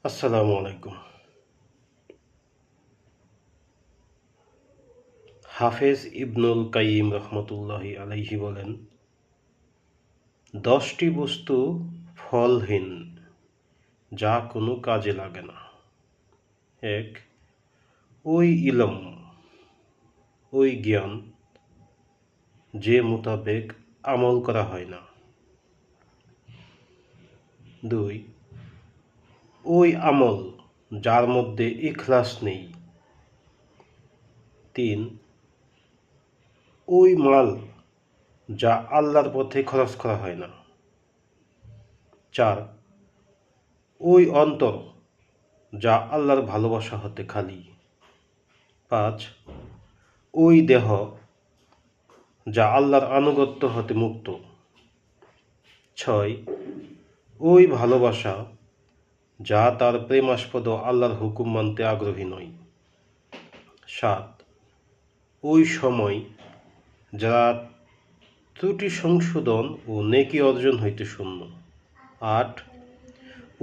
আসসালামু আলাইকুম। হাফেজ ইবনুল কাইয়িম রহমতুল্লাহি আলাইহি বলেন, 10টি বস্তু ফলহীন, যা কোনো কাজে লাগে না। 1. ওই ইলম, ওই জ্ঞান যে মোতাবেক আমল করা হয় না। 2. ওই আমল যার মধ্যে ইখলাস নেই। 3. ওই মাল যা আল্লাহর পথে খরচ করা হয় না। 4. ওই অন্তর যা আল্লাহর ভালোবাসা হতে খালি। 5. ওই দেহ যা আল্লাহর আনুগত্য হতে মুক্ত। 6. ওই ভালোবাসা যা তার প্রেমাস্পদ আল্লাহর হুকুম মানতে আগ্রহী নয়। 7. ওই সময় যারা ত্রুটি সংশোধন ও নেকি অর্জন হইতে শূন্য। 8.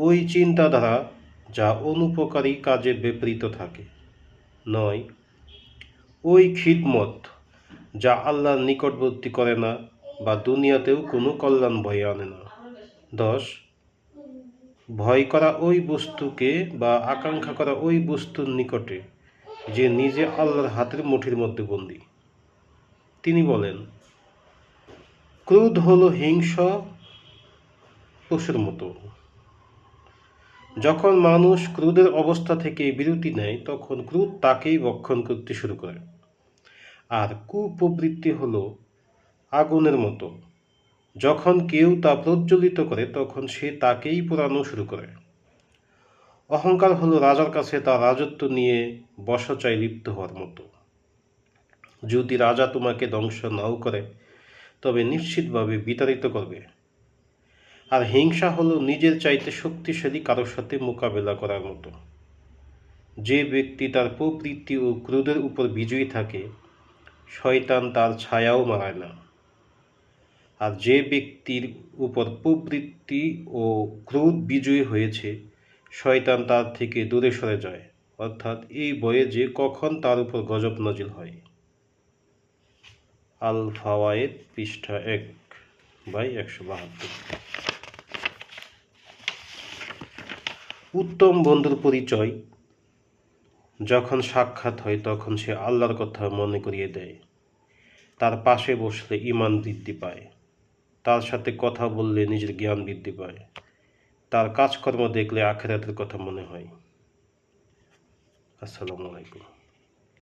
ওই চিন্তাধারা যা অনুপকারী কাজে বিপরীত থাকে। 9. ওই খিদমত যা আল্লাহর নিকটবর্তী করে না বা দুনিয়াতেও কোনো কল্যাণ বয়ে আনে না। 10. ভয় করা ওই বস্তুকে বা আকাঙ্ক্ষা করা ওই বস্তুর নিকটে যে নিজে আল্লাহর হাতের মুঠির মধ্যে বন্দী। তিনি বলেন, ক্রোধ হলো হিংস্র পশুর মতো। যখন মানুষ ক্রোধের অবস্থা থেকে বিরতি নেয় তখন ক্রোধ তাকেই ভক্ষণ করতে শুরু করে। আর কুপ্রবৃত্তি হলো আগুনের মতো, যখন কেউ তা প্রজ্বলিত করে তখন সে তাকেই পোড়ানো শুরু করে। অহংকার হলো রাজার কাছে তার রাজত্ব নিয়ে বশচায় লিপ্ত হওয়ার মতো। যদি রাজা তোমাকে ধ্বংস নাও করে তবে নিশ্চিতভাবে বিতাড়িত করবে। আর হিংসা হলো নিজের চাইতে শক্তিশালী কারোর সাথে মোকাবেলা করার মতো। যে ব্যক্তি তার প্রবৃত্তি ও ক্রোধের উপর বিজয়ী থাকে, শয়তান তার ছায়াও মারায় না। আর যে ব্যক্তির উপর প্রবৃত্তি ও ক্রোধ বিজয়ী হয়েছে, শয়তান তার থেকে দূরে সরে যায়, অর্থাৎ এই ভয়ে যে কখন তার উপর গজব নাজিল হয়। আল ফাওয়ায়েদ, পৃষ্ঠা 1/172। উত্তম বন্ধুর পরিচয়: যখন সাক্ষাৎ হয় তখন সে আল্লাহর কথা মনে করিয়ে দেয়, তার পাশে বসলে ঈমান বৃদ্ধি পায়, তার সাথে কথা বললে নিজের জ্ঞান বৃদ্ধি পায়, তার কাজকর্ম দেখলে আখিরাতের কথা মনে হয়। আসসালামু আলাইকুম।